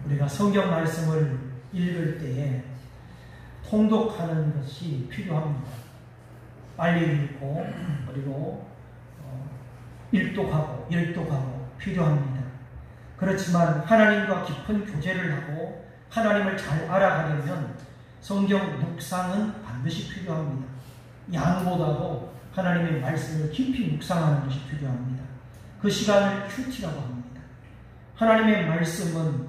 우리가 성경 말씀을 읽을 때에 통독하는 것이 필요합니다. 빨리 읽고 그리고 일독하고 열독하고 필요합니다. 그렇지만 하나님과 깊은 교제를 하고 하나님을 잘 알아가려면 성경 묵상은 반드시 필요합니다. 양보다도 하나님의 말씀을 깊이 묵상하는 것이 필요합니다. 그 시간을 큐티라고 합니다. 하나님의 말씀은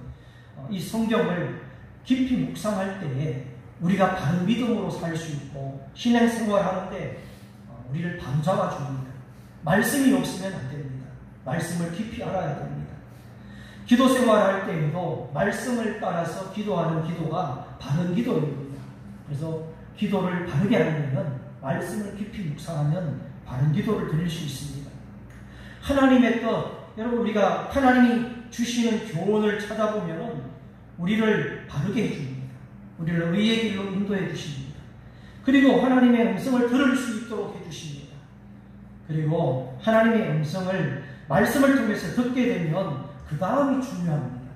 이 성경을 깊이 묵상할 때에 우리가 바른 믿음으로 살 수 있고 신앙생활하는데 우리를 방잡아 줍니다. 말씀이 없으면 안 됩니다. 말씀을 깊이 알아야 됩니다. 기도 생활할 때에도 말씀을 따라서 기도하는 기도가 바른 기도입니다. 그래서 기도를 바르게 하려면 말씀을 깊이 묵상하면 바른 기도를 드릴 수 있습니다. 하나님의 뜻, 여러분 우리가 하나님이 주시는 교훈을 찾아보면 우리를 바르게 해줍니다. 우리를 의의 길로 인도해 주십니다. 그리고 하나님의 음성을 들을 수 있도록 해주십니다. 그리고 하나님의 음성을 말씀을 통해서 듣게 되면 그 다음이 중요합니다.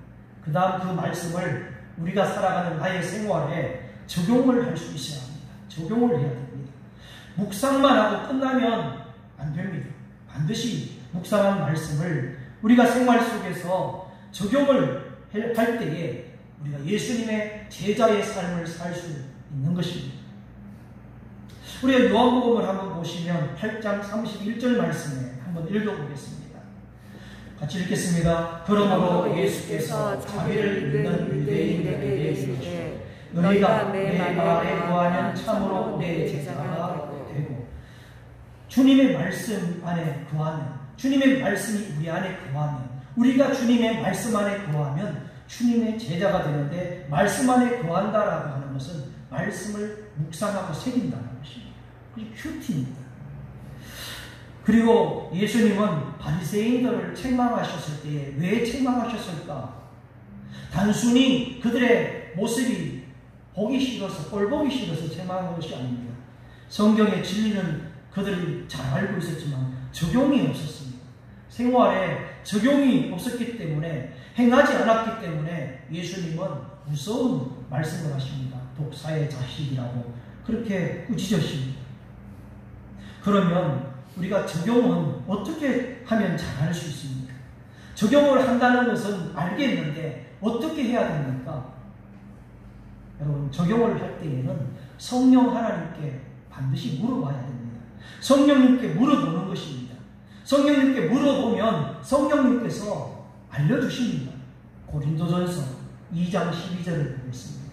그 다음 그 말씀을 우리가 살아가는 나의 생활에 적용을 할 수 있어야 합니다. 적용을 해야 됩니다. 묵상만 하고 끝나면 안 됩니다. 반드시 묵상한 말씀을 우리가 생활 속에서 적용을 할 때에 우리가 예수님의 제자의 삶을 살 수 있는 것입니다. 우리가 요한복음을 한번 보시면 8장 31절 말씀에 한번 읽어보겠습니다. 같이 읽겠습니다. 그러므로 예수께서 자기를 믿는 유대인들에게 이르시되 너희가 내 말에 거하면 참으로 내 제자가 되고, 주님의 말씀 안에 거하면, 주님의 말씀이 우리 안에 거하면, 우리가 주님의 말씀 안에 거하면 주님의 제자가 되는데, 말씀 안에 거한다라고 하는 것은 말씀을 묵상하고 새긴다는 것입니다. 그게 큐티입니다. 그리고 예수님은 바리새인들을 책망하셨을 때에 왜 책망하셨을까? 단순히 그들의 모습이 보기 싫어서, 꼴 보기 싫어서 책망한 것이 아닙니다. 성경의 진리는 그들이 잘 알고 있었지만 적용이 없었습니다. 생활에 적용이 없었기 때문에, 행하지 않았기 때문에 예수님은 무서운 말씀을 하십니다. 독사의 자식이라고 그렇게 꾸짖으십니다. 그러면 우리가 적용은 어떻게 하면 잘할 수 있습니까? 적용을 한다는 것은 알겠는데 어떻게 해야 됩니까? 여러분, 적용을 할 때에는 성령 하나님께 반드시 물어봐야 됩니다. 성령님께 물어보는 것입니다. 성령님께 물어보면 성령님께서 알려주십니다. 고린도전서 2장 12절을 보겠습니다.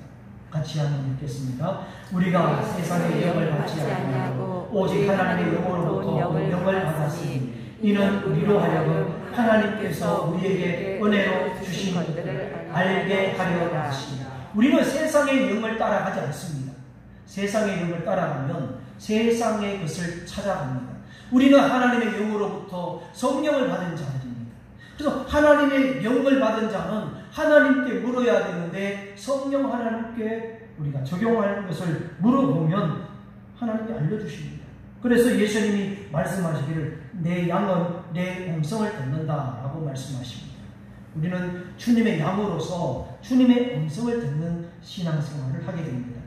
같이 한번 읽겠습니다. 우리가 세상의 영을 받지 아니하고 오직 하나님의 영으로부터 영을 받았으니 이는 우리로 하여금 하나님께서 우리에게 은혜로 주신 것들을 알게 하려 하십니다. 우리는 세상의 영을 따라가지 않습니다. 세상의 영을 따라가면 세상의 것을 찾아갑니다. 우리는 하나님의 영으로부터 성령을 받은 자들입니다. 그래서 하나님의 영을 받은 자는 하나님께 물어야 되는데, 성령 하나님께 우리가 적용할 것을 물어보면 하나님이 알려주십니다. 그래서 예수님이 말씀하시기를 내 양은 내 음성을 듣는다 라고 말씀하십니다. 우리는 주님의 양으로서 주님의 음성을 듣는 신앙생활을 하게 됩니다.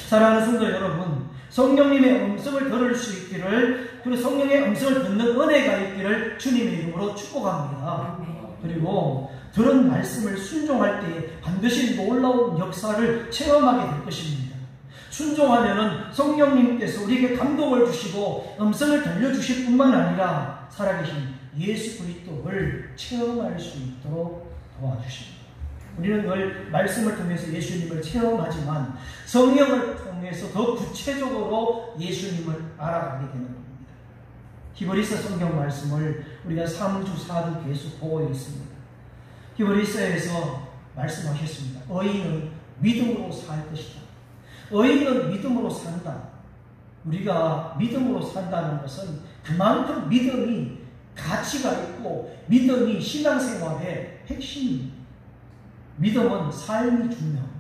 사랑하는 성도 여러분, 성령님의 음성을 들을 수 있기를, 그리고 성령의 음성을 듣는 은혜가 있기를 주님의 이름으로 축복합니다. 그리고 들은 말씀을 순종할 때에 반드시 놀라운 역사를 체험하게 될 것입니다. 순종하면은 성령님께서 우리에게 감동을 주시고 음성을 들려주실 뿐만 아니라 살아계신 예수 그리스도를 체험할 수 있도록 도와주십니다. 우리는 늘 말씀을 통해서 예수님을 체험하지만 성령을 통해서 더 구체적으로 예수님을 알아가게 되는 겁니다. 히브리서 성경 말씀을 우리가 3주 4주 계속 보고 있습니다. 히브리서에서 말씀하셨습니다. 의인은 믿음으로 살 것이다. 의인은 믿음으로 산다. 우리가 믿음으로 산다는 것은 그만큼 믿음이 가치가 있고 믿음이 신앙생활의 핵심입니다. 믿음은 삶이 중요합니다.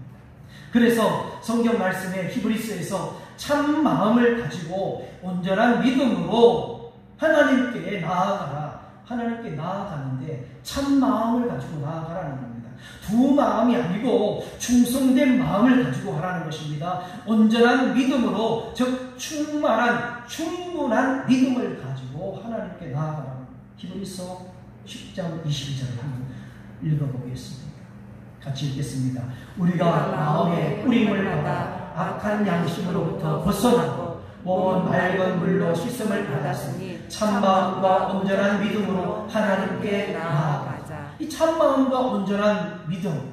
그래서 성경 말씀에 히브리서에서 참 마음을 가지고 온전한 믿음으로 하나님께 나아가라. 하나님께 나아가는데 참 마음을 가지고 나아가라는 겁니다. 두 마음이 아니고 충성된 마음을 가지고 하라는 것입니다. 온전한 믿음으로, 즉 충만한 충분한 믿음을 가지고 하나님께 나아가라는 히브리서 10장 22절을 한번 읽어보겠습니다. 같이 읽겠습니다. 우리가 마음에 뿌림을 받아 악한 양심으로부터 벗어나고 몸은 맑은 물로 씻음을 받았으니 참마음과 온전한 믿음으로 하나님께 나아가자. 이 참마음과 온전한 믿음,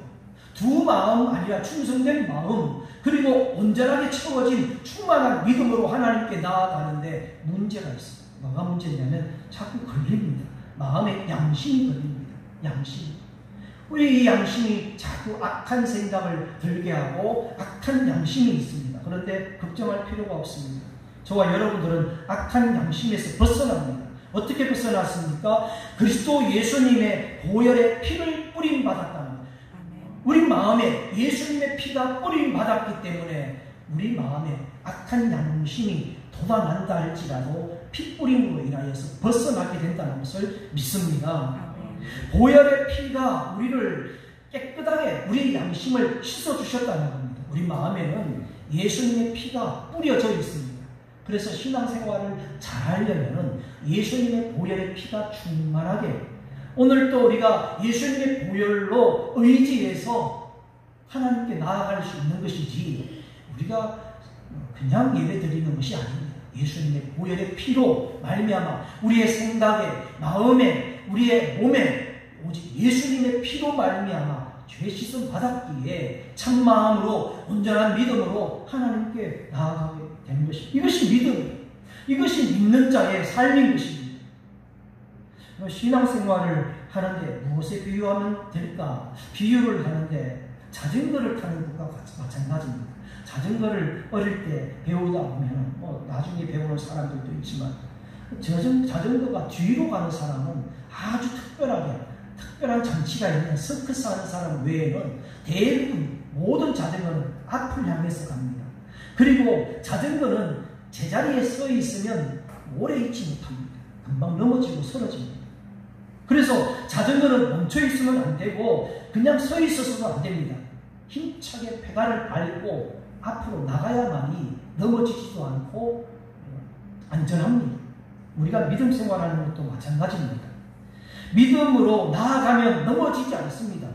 두 마음 아니라 충성된 마음, 그리고 온전하게 채워진 충만한 믿음으로 하나님께 나아가는데 문제가 있습니다. 뭐가 문제냐면 자꾸 걸립니다. 마음에 양심이 걸립니다. 양심. 우리 이 양심이 자꾸 악한 생각을 들게 하고 악한 양심이 있습니다. 그런데 걱정할 필요가 없습니다. 저와 여러분들은 악한 양심에서 벗어납니다. 어떻게 벗어났습니까? 그리스도 예수님의 보혈의 피를 뿌림받았다는 것. 우리 마음에 예수님의 피가 뿌림받았기 때문에 우리 마음에 악한 양심이 돋아난다 할지라도 피 뿌림으로 인하여서 벗어나게 된다는 것을 믿습니다. 보혈의 피가 우리를 깨끗하게 우리의 양심을 씻어주셨다는 겁니다. 우리 마음에는 예수님의 피가 뿌려져 있습니다. 그래서 신앙생활을 잘하려면 예수님의 보혈의 피가 충만하게, 오늘 또 우리가 예수님의 보혈로 의지해서 하나님께 나아갈 수 있는 것이지 우리가 그냥 예배 드리는 것이 아닙니다. 예수님의 보혈의 피로 말미암아 우리의 생각에, 마음에, 우리의 몸에 오직 예수님의 피로 말미암아 죄 씻음 받았기에 참마음으로 온전한 믿음으로 하나님께 나아가게 되는 것입니다. 이것이 믿음이에요. 이것이 믿는 자의 삶인 것입니다. 신앙생활을 하는데 무엇에 비유하면 될까? 비유를 하는데 자전거를 타는 것과 마찬가지입니다. 자전거를 어릴 때 배우다 보면 나중에 배우는 사람들도 있지만 자전거가 뒤로 가는 사람은 아주 특별한 장치가 있는 서커스 하는 사람 외에는 대부분 모든 자전거는 앞을 향해서 갑니다. 그리고 자전거는 제자리에 서 있으면 오래 있지 못합니다. 금방 넘어지고 쓰러집니다. 그래서 자전거는 멈춰 있으면 안 되고 그냥 서 있어서도 안 됩니다. 힘차게 페달을 밟고 앞으로 나가야만이 넘어지지도 않고 안전합니다. 우리가 믿음 생활하는 것도 마찬가지입니다. 믿음으로 나아가면 넘어지지 않습니다.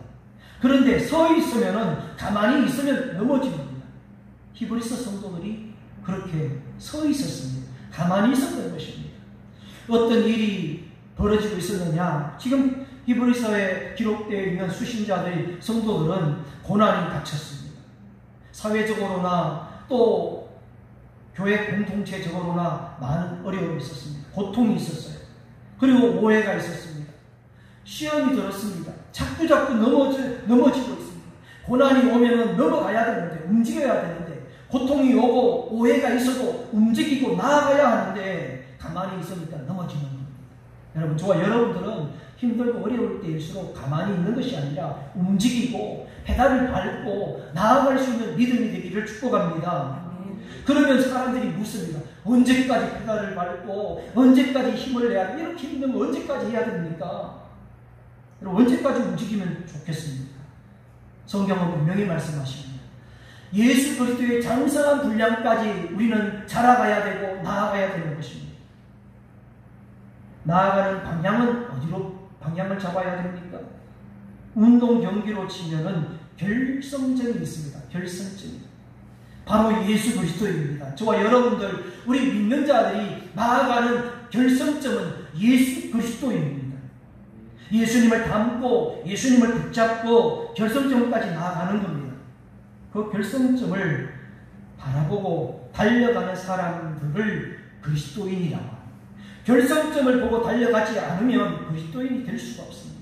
그런데 서 있으면, 가만히 있으면 넘어집니다. 히브리서 성도들이 그렇게 서 있었습니다. 가만히 있었던 것입니다. 어떤 일이 벌어지고 있었느냐? 지금 히브리서에 기록되어 있는 수신자들, 성도들은 고난이 닥쳤습니다. 사회적으로나 또 교회 공동체적으로나 많은 어려움이 있었습니다. 고통이 있었어요. 그리고 오해가 있었습니다. 시험이 들었습니다. 자꾸 넘어지고 있습니다. 고난이 오면은 넘어가야 되는데, 움직여야 되는데, 고통이 오고 오해가 있어도 움직이고 나아가야 하는데 가만히 있으니까 넘어지는 겁니다. 여러분, 저와 여러분들은 힘들고 어려울 때일수록 가만히 있는 것이 아니라 움직이고 페달을 밟고 나아갈 수 있는 믿음이 되기를 축복합니다. 그러면 사람들이 묻습니다. 언제까지 페달을 밟고 언제까지 힘을 내야 돼? 이렇게 힘들면 언제까지 해야 됩니까? 언제까지 움직이면 좋겠습니까? 성경은 분명히 말씀하십니다. 예수 그리스도의 장성한 분량까지 우리는 자라가야 되고 나아가야 되는 것입니다. 나아가는 방향은 어디로 방향을 잡아야 됩니까? 운동 경기로 치면은 결승점이 있습니다. 결승점이. 바로 예수 그리스도입니다. 저와 여러분들, 우리 믿는 자들이 나아가는 결승점은 예수 그리스도입니다. 예수님을 닮고 예수님을 붙잡고 결승점까지 나아가는 겁니다. 그 결승점을 바라보고 달려가는 사람들을 그리스도인이라고 합니다. 결승점을 보고 달려가지 않으면 그리스도인이 될 수가 없습니다.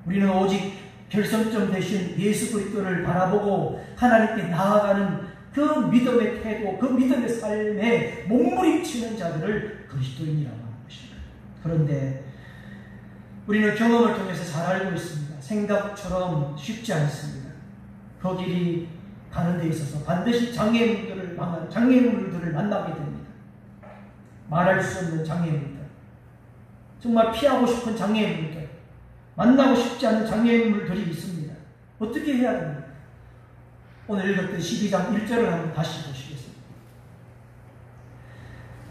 우리는 오직 결승점 대신 예수 그리스도를 바라보고 하나님께 나아가는 그 믿음의 태도, 그 믿음의 삶에 몸부림치는 자들을 그리스도인이라고 하는 것입니다. 그런데 우리는 경험을 통해서 잘 알고 있습니다. 생각처럼 쉽지 않습니다. 그 길이 가는 데 있어서 반드시 장애물들을 만나게 됩니다. 말할 수 없는 장애물들, 정말 피하고 싶은 장애물들, 만나고 싶지 않은 장애물들이 있습니다. 어떻게 해야 됩니까? 오늘 읽었던 12장 1절을 한번 다시 보시겠습니다.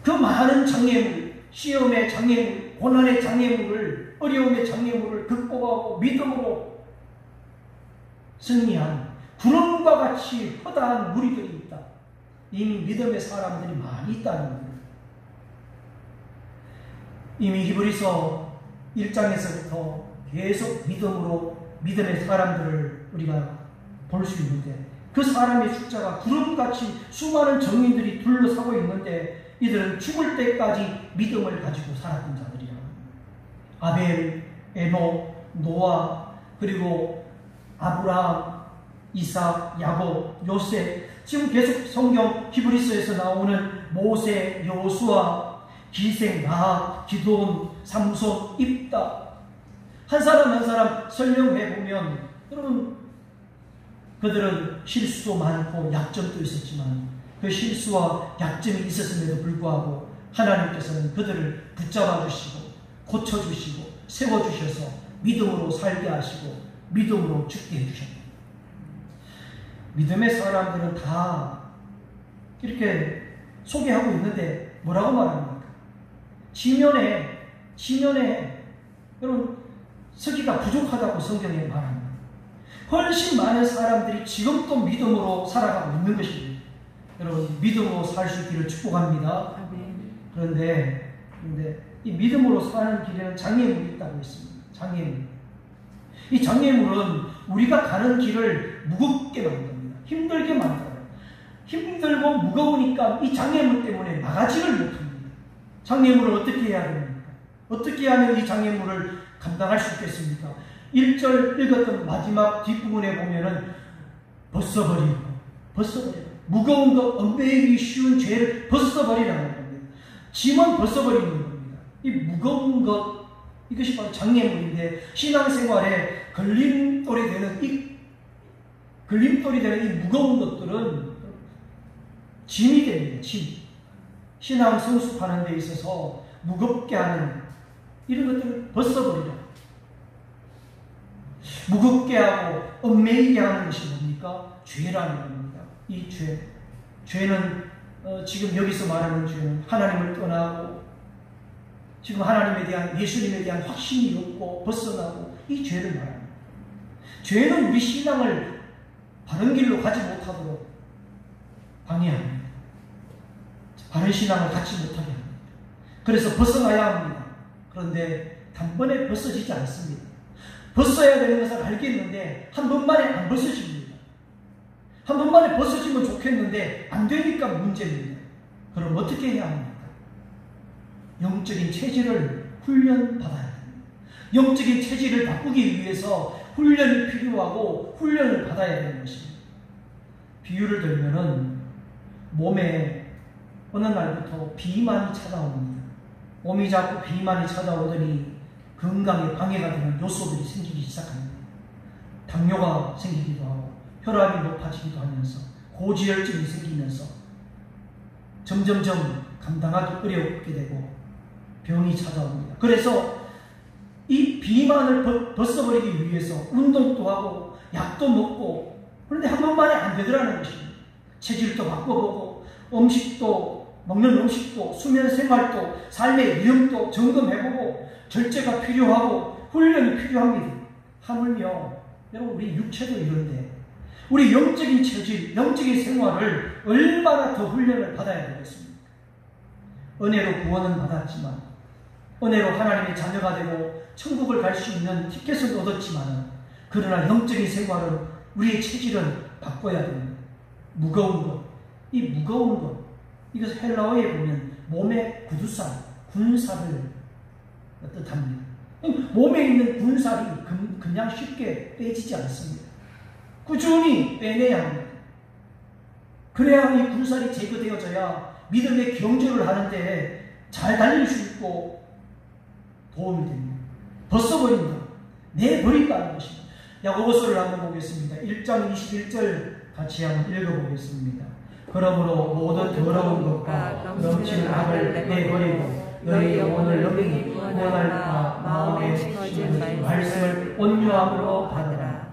그 많은 장애물, 시험의 장애물, 고난의 장애물을, 어려움의 장애물을 극복하고 믿음으로 승리한 구름과 같이 허다한 무리들이 있다. 이미 믿음의 사람들이 많이 있다는 겁니다. 이미 히브리서 1장에서부터 계속 믿음의 사람들을 우리가 볼 수 있는데, 그 사람의 숫자가 구름같이 수많은 정인들이 둘러싸고 있는데, 이들은 죽을 때까지 믿음을 가지고 살았던 자들이야. 아벨, 에녹, 노아, 그리고 아브라함, 이삭, 야곱, 요셉, 지금 계속 성경 히브리서에서 나오는 모세, 여호수아, 기생, 라합, 기드온, 삼손, 입다, 한 사람 한 사람 설명해 보면, 여러분, 그들은 실수도 많고 약점도 있었지만 그 실수와 약점이 있었음에도 불구하고 하나님께서는 그들을 붙잡아 주시고 고쳐주시고 세워주셔서 믿음으로 살게 하시고 믿음으로 죽게 해주셨다. 믿음의 사람들은 다 이렇게 소개하고 있는데 뭐라고 말합니까? 지면에 여러분 서기가 부족하다고 성경에 말합니다. 훨씬 많은 사람들이 지금도 믿음으로 살아가고 있는 것입니다. 여러분, 믿음으로 살 수 있기를 축복합니다. 그런데 이 믿음으로 사는 길에는 장애물이 있다고 했습니다. 장애물. 이 장애물은 우리가 가는 길을 무겁게 만듭니다. 힘들게 만들어요. 힘들고 무거우니까 이 장애물 때문에 나가지를 못합니다. 장애물을 어떻게 해야 됩니까? 어떻게 하면 이 장애물을 감당할 수 있겠습니까? 1절 읽었던 마지막 뒷부분에 보면은 벗어버리고 무거운 것, 얽매이기 쉬운 죄를 벗어버리라는 겁니다. 짐은 벗어버리는 겁니다. 이 무거운 것, 이것이 바로 장애물인데, 신앙생활에 걸림돌이 되는 이 무거운 것들은 짐이 됩니다. 짐. 신앙 성숙하는 데 있어서 무겁게 하는 이런 것들을 벗어버리라. 무겁게 하고 얽매이게 하는 것이 뭡니까? 죄라는 겁니다. 이 죄는 지금 여기서 말하는 죄는 하나님을 떠나고 지금 하나님에 대한, 예수님에 대한 확신이 없고 벗어나고 이 죄를 말합니다. 죄는 우리 신앙을 바른 길로 가지 못하도록 방해합니다. 바른 신앙을 갖지 못하게 합니다. 그래서 벗어나야 합니다. 그런데 단번에 벗어지지 않습니다. 벗어야 되는 것을 알겠는데 한 번만에 안 벗어집니다. 한 번만에 벗어지면 좋겠는데 안 되니까 문제입니다. 그럼 어떻게 해야 합니까? 영적인 체질을 훈련받아야 됩니다. 영적인 체질을 바꾸기 위해서 훈련이 필요하고 훈련을 받아야 되는 것입니다. 비유를 들면은 몸에 어느 날부터 비만이 찾아옵니다. 몸이 자꾸 비만이 찾아오더니 건강에 방해가 되는 요소들이 생기기 시작합니다. 당뇨가 생기기도 하고 혈압이 높아지기도 하면서 고지혈증이 생기면서 점점점 감당하기 어렵게 되고 병이 찾아옵니다. 그래서 이 비만을 벗어버리기 위해서 운동도 하고 약도 먹고, 그런데 한 번만에 안 되더라는 것입니다. 체질도 바꿔보고 먹는 음식도 수면 생활도 삶의 리듬도 점검해보고 절제가 필요하고 훈련이 필요합니다. 하물며 여러분, 우리 육체도 이런데 우리 영적인 체질, 영적인 생활을 얼마나 더 훈련을 받아야 되겠습니까? 은혜로 구원은 받았지만, 은혜로 하나님의 자녀가 되고 천국을 갈 수 있는 티켓을 얻었지만, 그러나 영적인 생활은 우리의 체질은 바꿔야 됩니다. 무거운 것, 이 무거운 것, 이것을 헬라어에 보면 몸의 구두살, 군살을 뜻합니다. 몸에 있는 군살이 그냥 쉽게 빼지지 않습니다. 꾸준히 빼내야 합니다. 그래야 이 군살이 제거되어져야 믿음의 경주를 하는데 잘 달릴 수 있고 도움이 됩니다. 벗어버린다. 내버린다는 것입니다. 야고보서를 한번 보겠습니다. 1장 21절 같이 한번 읽어보겠습니다. 그러므로 모든 더러운 것과 넘치는 악을 내버리고 너희 영혼을 영영히 구원할 바 마음에 심은 말씀을 온유함으로 받으라.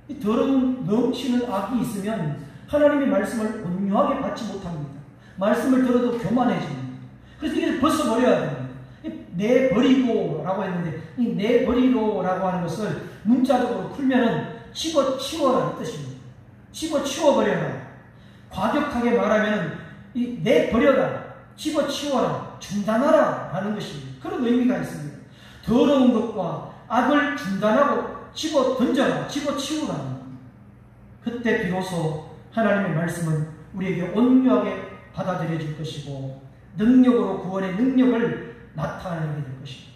이 더러운 넘치는 악이 있으면 하나님의 말씀을 온유하게 받지 못합니다. 말씀을 들어도 교만해집니다. 그래서 이게 벗어버려야 됩니다. 내버리고라고 했는데 이 내버리로라고 하는 것을 문자적으로 풀면은 집어치워라 이 뜻입니다. 집어치워버려라. 과격하게 말하면 이 내버려라, 집어치워라, 중단하라 라는 것입니다. 그런 의미가 있습니다. 더러운 것과 악을 중단하고 집어 던져라, 집어치우라. 그때 비로소 하나님의 말씀은 우리에게 온유하게 받아들여질 것이고 능력으로 구원의 능력을 나타내게 될 것입니다.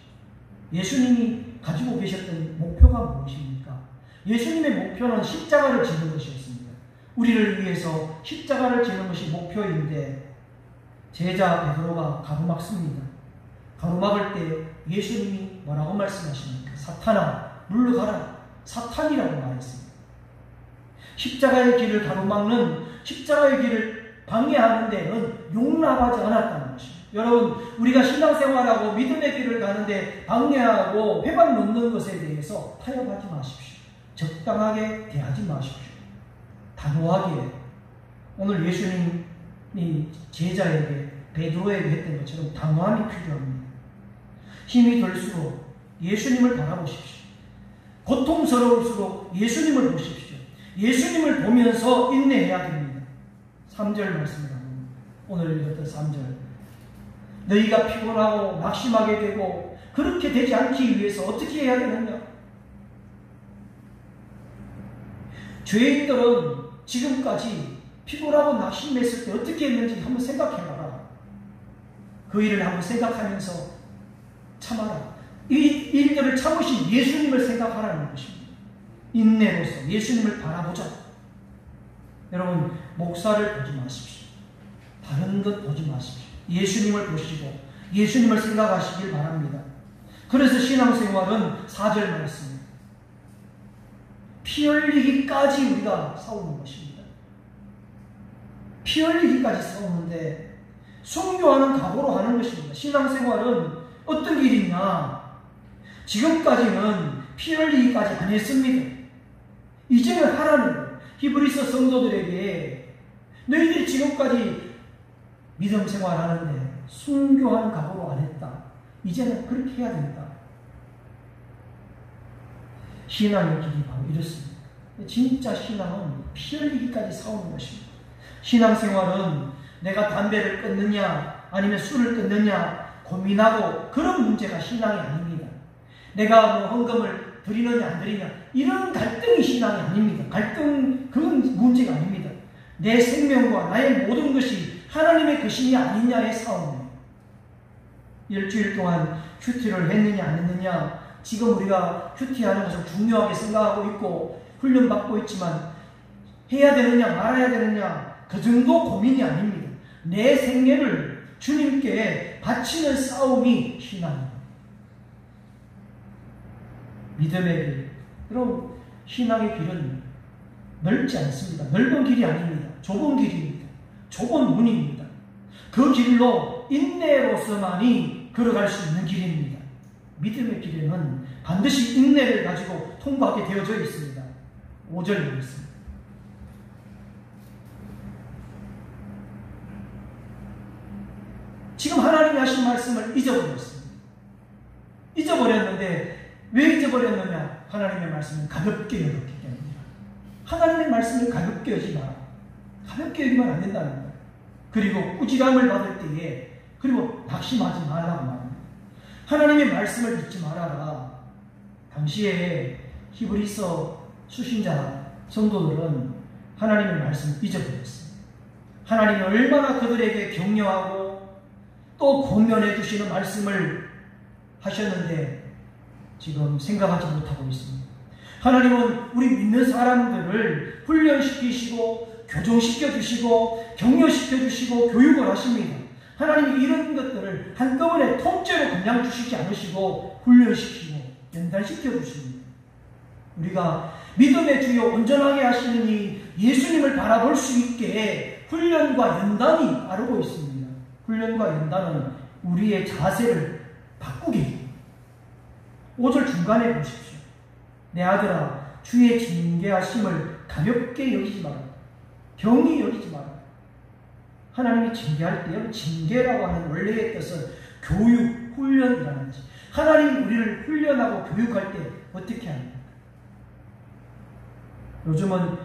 예수님이 가지고 계셨던 목표가 무엇입니까? 예수님의 목표는 십자가를 지는 것이었습니다. 우리를 위해서 십자가를 지는 것이 목표인데 제자 베드로가 가로막습니다. 가로막을 때 예수님이 뭐라고 말씀하십니까? 사탄아 물러가라. 사탄이라고 말했습니다. 십자가의 길을 가로막는, 십자가의 길을 방해하는 데는 용납하지 않았다는 것입니다. 여러분, 우리가 신앙생활하고 믿음의 길을 가는데 방해하고 회방 놓는 것에 대해서 타협하지 마십시오. 적당하게 대하지 마십시오. 단호하게. 오늘 예수님이 제자에게, 베드로에게 했던 것처럼 단호함이 필요합니다. 힘이 들수록 예수님을 바라보십시오. 고통스러울수록 예수님을 보십시오. 예수님을 보면서 인내해야 됩니다. 3절 말씀을 합니다. 오늘 읽었던 3절. 너희가 피곤하고 낙심하게 되고 그렇게 되지 않기 위해서 어떻게 해야 되느냐? 죄인들은 지금까지 피곤하고 낙심했을 때 어떻게 했는지 한번 생각해봐라. 그 일을 한번 생각하면서 참아라. 이 일들을 참으신 예수님을 생각하라는 것입니다. 인내로서 예수님을 바라보자. 여러분, 목사를 보지 마십시오. 다른 것 보지 마십시오. 예수님을 보시고 예수님을 생각하시길 바랍니다. 그래서 신앙생활은 4절 말씀, 피 흘리기까지 우리가 싸우는 것입니다. 피 흘리기까지 싸우는데 순교하는 각오로 하는 것입니다. 신앙생활은 어떤 길이냐? 지금까지는 피 흘리기까지 안 했습니다. 이제는 하라는 거예요. 히브리서 성도들에게 너희들이 지금까지 믿음 생활하는데 순교하는 각오로 안 했다. 이제는 그렇게 해야 된다. 신앙의 길이 바로 이렇습니다. 진짜 신앙은 피 흘리기까지 싸우는 것입니다. 신앙생활은 내가 담배를 끊느냐 아니면 술을 끊느냐 고민하고 그런 문제가 신앙이 아닙니다. 내가 뭐 헌금을 드리느냐 안 드리냐 이런 갈등이 신앙이 아닙니다. 그건 문제가 아닙니다. 내 생명과 나의 모든 것이 하나님의 것임이 아니냐의 싸움이에요. 일주일 동안 큐티를 했느냐 안 했느냐, 지금 우리가 큐티하는 것을 중요하게 생각하고 있고 훈련받고 있지만 해야 되느냐 말아야 되느냐 그 정도 고민이 아닙니다. 내 생애를 주님께 바치는 싸움이 신앙입니다. 믿음의 길. 여러분, 신앙의 길은 넓지 않습니다. 넓은 길이 아닙니다. 좁은 길입니다. 좁은 문입니다. 그 길로 인내로서만이 걸어갈 수 있는 길입니다. 믿음의 길에는 반드시 인내를 가지고 통과하게 되어져 있습니다. 5절 말씀. 지금 하나님이 하신 말씀을 잊어버렸습니다. 잊어버렸는데 왜 잊어버렸느냐? 하나님의 말씀은 가볍게 여겼기 때문입니다. 하나님의 말씀을 가볍게 여지 마라. 가볍게 여기면 안 된다는 거예요. 그리고 꾸지람을 받을 때에 그리고 낙심하지 말라고 말합니다. 하나님의 말씀을 잊지 말아라. 당시에 히브리서 수신자 성도들은 하나님의 말씀을 잊어버렸습니다. 하나님이 얼마나 그들에게 격려하고 또 권면해 주시는 말씀을 하셨는데 지금 생각하지 못하고 있습니다. 하나님은 우리 믿는 사람들을 훈련시키시고 교정시켜 주시고 격려시켜 주시고 교육을 하십니다. 하나님이 이런 것들을 한꺼번에 통째로 그냥 주시지 않으시고 훈련시키고 연단시켜 주십니다. 우리가 믿음의 주요 온전하게 하시는 이 예수님을 바라볼 수 있게 훈련과 연단이 따르고 있습니다. 훈련과 연단은 우리의 자세를 바꾸게 해요. 5절 중간에 보십시오. 내 아들아, 주의 징계하심을 가볍게 여기지 마라. 경히 여기지 마라. 하나님이 징계할 때요, 징계라고 하는 원래의 뜻은 교육, 훈련이라는 거지. 하나님이 우리를 훈련하고 교육할 때 어떻게 합니까? 요즘은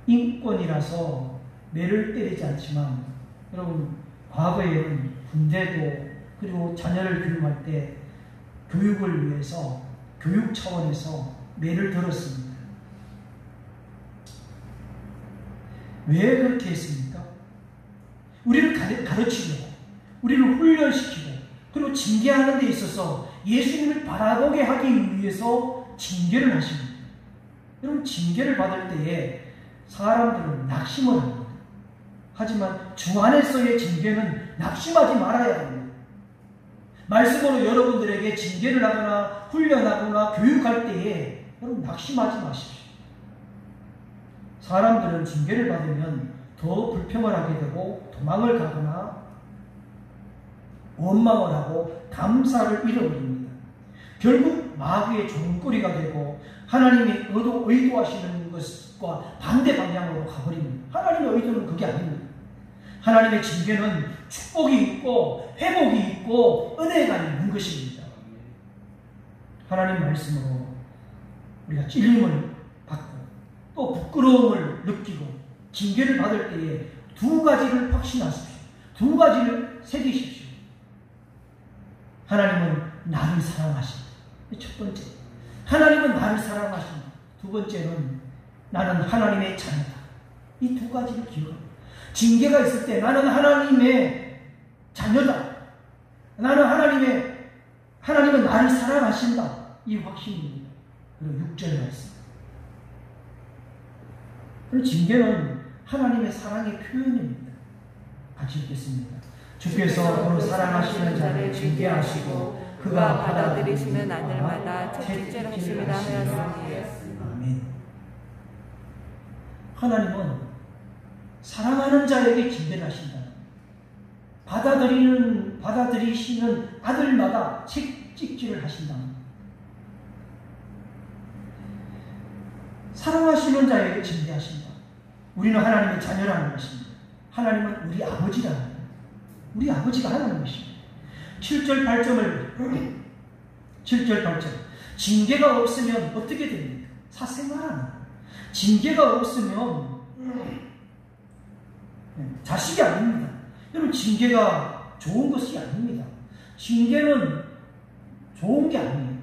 인권이라서 매를 때리지 않지만, 여러분, 과거에는 군대도, 그리고 자녀를 교육할 때 교육을 위해서, 교육 차원에서 매를 들었습니다. 왜 그렇게 했습니까? 우리를 가르치려고, 우리를 훈련시키고, 그리고 징계하는 데 있어서 예수님을 바라보게 하기 위해서 징계를 하십니다. 여러분, 징계를 받을 때에 사람들은 낙심을 합니다. 하지만 주 안에서의 징계는 낙심하지 말아야 합니다. 말씀으로 여러분들에게 징계를 하거나 훈련하거나 교육할 때에 여러분 낙심하지 마십시오. 사람들은 징계를 받으면 더 불평을 하게 되고 도망을 가거나 원망을 하고 감사를 잃어버립니다. 결국 마귀의 종거리가 되고 하나님이 의도하시는 것과 반대 방향으로 가버립니다. 하나님의 의도는 그게 아닙니다. 하나님의 징계는 축복이 있고 회복이 있고 은혜가 있는 것입니다. 하나님 말씀으로 우리가 찔림을 받고 또 부끄러움을 느끼고 징계를 받을 때에 두 가지를 확신하십시오. 두 가지를 새기십시오. 하나님은 나를 사랑하신다. 첫 번째, 하나님은 나를 사랑하신다. 두 번째는 나는 하나님의 자녀다. 이 두 가지를 기억합니다. 징계가 있을 때 나는 하나님의 자녀다. 나는 하나님은 나를 사랑하신다. 이 확신입니다. 그리고 6절 말씀. 그리고 징계는 하나님의 사랑의 표현입니다. 같이 읽겠습니다. 주께서 그로 사랑하시는 자를 징계하시고 그가 받아들이시는 아들마다 채찍질 하심이라 하였으니. 아멘. 하나님은 사랑하는 자에게 징계를 하신다. 받아들이시는 아들마다 채찍질을 하신다. 사랑하시는 자에게 징계하신다. 우리는 하나님의 자녀라는 것입니다. 하나님은 우리 아버지라는 것입니다. 우리 아버지가 하나님 것입니다. 7절 8절. 징계가 없으면 어떻게 됩니까? 사생활하는 거예요. 징계가 없으면 자식이 아닙니다. 여러분, 징계가 좋은 것이 아닙니다. 징계는 좋은 게 아니에요.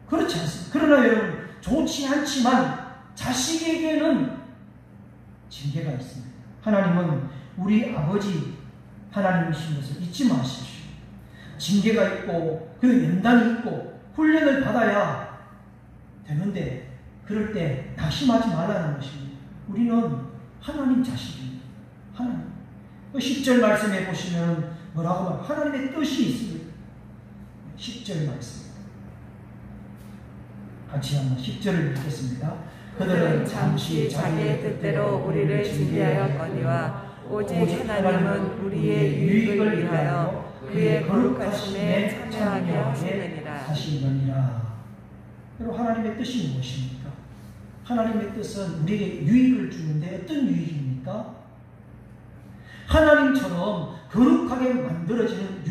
그렇지 않습니다. 그러나 여러분, 좋지 않지만 자식에게는 징계가 있습니다. 하나님은 우리 아버지 하나님이신 것을 잊지 마십시오. 징계가 있고 그리고 연단이 있고 훈련을 받아야 되는데 그럴 때 낙심하지 말라는 것입니다. 우리는 하나님 자식입니다. 하나님. 10절 말씀해 보시면 뭐라고 말해요? 하나님의 뜻이 있습니다. 10절 말씀. 같이 한번 10절을 읽겠습니다. 그들은 잠시 자기의 뜻대로 우리를 징계하였거니와 오직 하나님은 우리의 유익을 위하여 그의 거룩하심에 참여하게 하시느니라. 여러분, 하나님의 뜻이 무엇입니까? 하나님의 뜻은 우리에게 유익을 주는데 어떤 유익입니까? 하나님처럼 거룩하게 만들어지는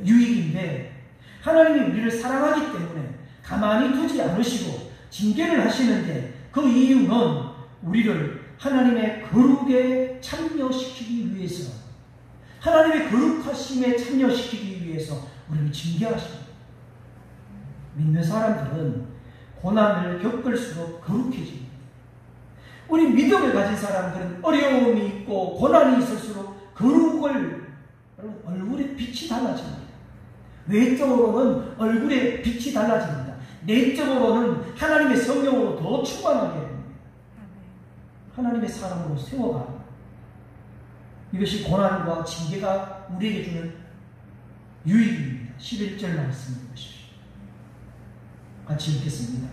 유익인데 하나님이 우리를 사랑하기 때문에 가만히 두지 않으시고 징계를 하시는데 그 이유는 우리를 하나님의 거룩에 참여시키기 위해서, 하나님의 거룩하심에 참여시키기 위해서 우리를 징계하십니다. 믿는 사람들은 고난을 겪을수록 거룩해집니다. 우리 믿음을 가진 사람들은 어려움이 있고 고난이 있을수록 거룩을, 얼굴에 빛이 달라집니다. 외적으로는 얼굴에 빛이 달라집니다. 내적으로는 하나님의 성령으로 더 충만하게 됩니다. 하나님의 사람으로 세워가는 이것이 고난과 징계가 우리에게 주는 유익입니다. 11절 말씀을 보십시오. 같이 읽겠습니다.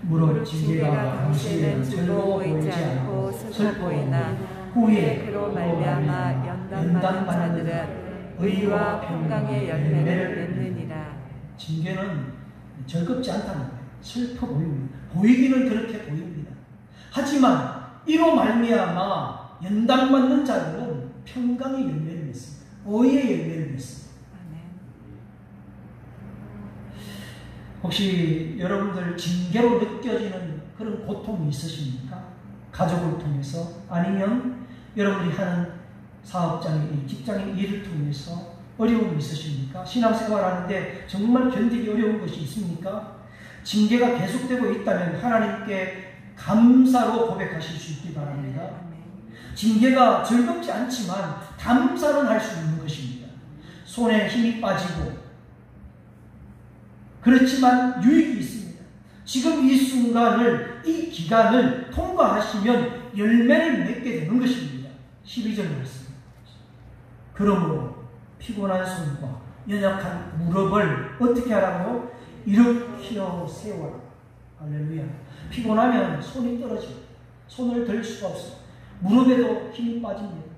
무릇 징계가 당시에는 즐거워 보이지 않고 슬퍼 보이나 후에 그로 말미암아 연단받는 자들은 의와 평강의 열매를 맺느니라. 징계는 즐겁지 않다는 거예요. 슬퍼 보입니다. 보이기는 그렇게 보입니다. 하지만 이로 말미암아 연단받는 자들은 평강의 열매를 맺습니다. 의의 열매를 맺습니다. 혹시 여러분들 징계로 느껴지는 그런 고통이 있으십니까? 가족을 통해서 아니면 여러분들이 하는 사업장의 일, 직장의 일을 통해서 어려움이 있으십니까? 신앙생활하는데 정말 견디기 어려운 것이 있습니까? 징계가 계속되고 있다면 하나님께 감사로 고백하실 수 있기 바랍니다. 징계가 즐겁지 않지만 감사는 할 수 있는 것입니다. 손에 힘이 빠지고 그렇지만 유익이 있습니다. 지금 이 순간을, 이 기간을 통과하시면 열매를 맺게 되는 것입니다. 12절 말씀. 그러므로 피곤한 손과 연약한 무릎을 어떻게 하라고요? 일으켜 세워라. 할렐루야. 피곤하면 손이 떨어집니다. 손을 들 수가 없어요. 무릎에도 힘이 빠집니다.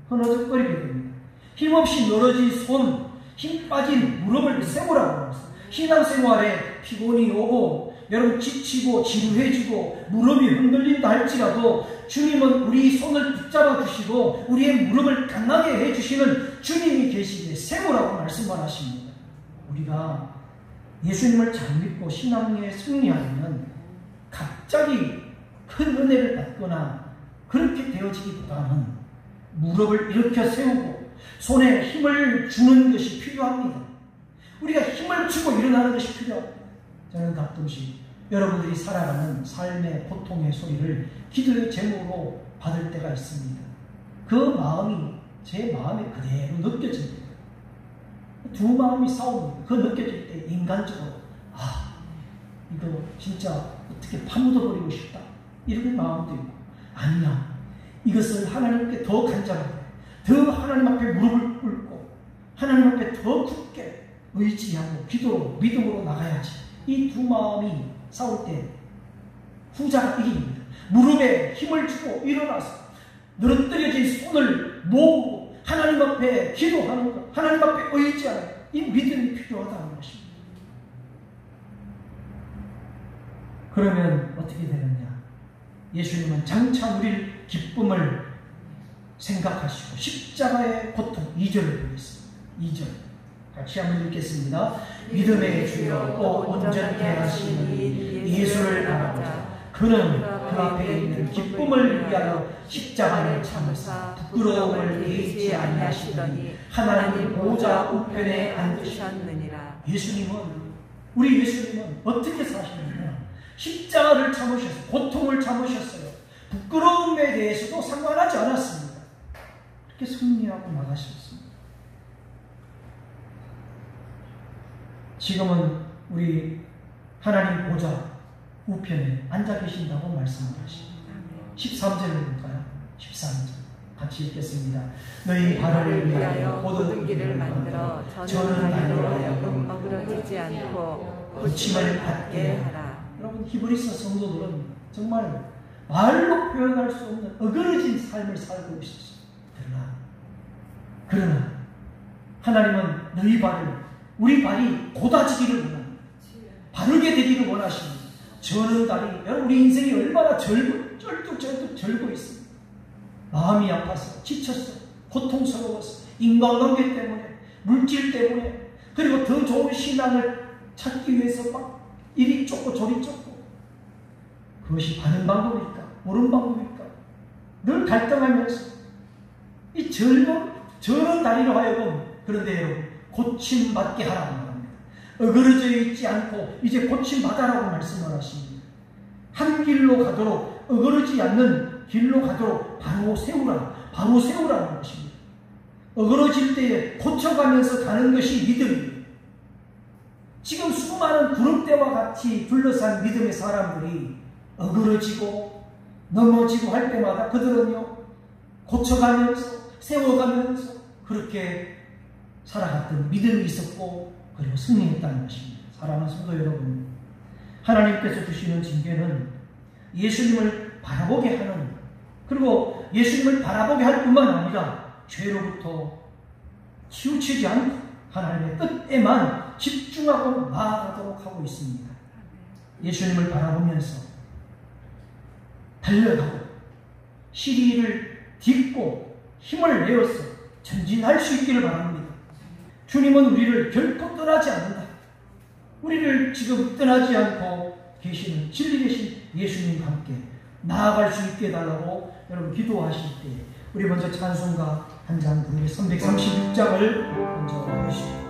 흐느적거리게 됩니다. 힘없이 늘어진 손, 힘 빠진 무릎을 세우라고 합니다. 신앙생활에 피곤이 오고 여러분 지치고 지루해지고 무릎이 흔들린다 할지라도 주님은 우리 손을 붙잡아 주시고 우리의 무릎을 강하게 해주시는 주님이 계시기에 세우라고 말씀을 하십니다. 우리가 예수님을 잘 믿고 신앙에 승리하려면 갑자기 큰 은혜를 받거나 그렇게 되어지기보다는 무릎을 일으켜 세우고 손에 힘을 주는 것이 필요합니다. 우리가 힘을 주고 일어나는 것이 필요합니다. 저는 가끔씩 여러분들이 살아가는 삶의 고통의 소리를 기도의 제목으로 받을 때가 있습니다. 그 마음이 제 마음에 그대로 느껴집니다. 두 마음이 싸웁니다. 그 느껴질 때 인간적으로 이거 진짜 어떻게 파묻어버리고 싶다 이런 마음도 있고, 아니야 이것을 하나님께 더 간절하게 더 하나님 앞에 무릎을 꿇고 하나님 앞에 더 굳게 의지하고 기도로 믿음으로 나가야지. 이 두 마음이 싸울 때 후자가 이깁니다. 무릎에 힘을 주고 일어나서 늘어뜨려진 손을 모으고 하나님 앞에 기도하는 것, 하나님 앞에 의지하는 이 믿음이 필요하다는 것입니다. 그러면 어떻게 되느냐? 예수님은 장차 누릴 기쁨을 생각하시고 십자가의 고통 2절을 보겠습니다. 2절 같이 한번 읽겠습니다. 믿음의 주여 또 온전케 하시는 예수를 바라보자. 그는 그 앞에 있는 기쁨을 위하여 십자가를 참으사 부끄러움을 개의치 아니하시더니 하나님 보좌 우편에 앉으셨느니라. 우리 예수님은 어떻게 사시느냐? 십자가를 참으셨어요. 고통을 참으셨어요. 부끄러움에 대해서도 상관하지 않았습니다. 그렇게 승리하고 나가셨습니다. 지금은 우리 하나님 보좌 우편에 앉아 계신다고 말씀을 하십니다. 13절을 볼까요? 13절 같이 읽겠습니다. 너희 발을 위하여 모든 길을 만들어 저는 나로 하여금 어그러지지 않고 고침을 받게 하라. 여러분 히브리서 성도들은 정말 말로 표현할 수 없는 어그러진 삶을 살고 있었어요. 그러나 하나님은 너희 발을, 우리 발이 곧아지기를 원합니다. 바르게 되기를 원하십니다. 저는 다리, 여러분 우리 인생이 얼마나 쩔뚝 절고 있습니다. 마음이 아파서 지쳤어, 고통스러웠어, 인간관계 때문에, 물질 때문에, 그리고 더 좋은 신앙을 찾기 위해서 막 이리 쫓고 저리 쫓고, 그것이 바른 방법일까 옳은 방법일까 늘 갈등하면서 이 저런 다리로 하여금, 그런데 여러분 고침받게 하라고 합니다. 어그러져 있지 않고 이제 고침받아라고 말씀을 하십니다. 한 길로 가도록, 어그러지 않는 길로 가도록 바로 세우라는 것입니다. 어그러질 때에 고쳐가면서 가는 것이 믿음입니다. 지금 수많은 구름대와 같이 둘러싼 믿음의 사람들이 어그러지고 넘어지고 할 때마다 그들은요 고쳐가면서 세워가면서 그렇게 살아갔던 믿음이 있었고 그리고 승리했다는 것입니다. 사랑하는 성도 여러분, 하나님께서 주시는 징계는 예수님을 바라보게 하는, 그리고 예수님을 바라보게 할 뿐만 아니라 죄로부터 치우치지 않고 하나님의 뜻에만 집중하고 나아가도록 하고 있습니다. 예수님을 바라보면서 달려가고 시리를 딛고 힘을 내어서 전진할 수 있기를 바랍니다. 주님은 우리를 결코 떠나지 않는다. 우리를 지금 떠나지 않고 계시는 진리 계신 예수님과 함께 나아갈 수 있게 해달라고 여러분 기도하실 때 우리 먼저 찬송가 한 장 부르게 336장을 먼저 보시죠.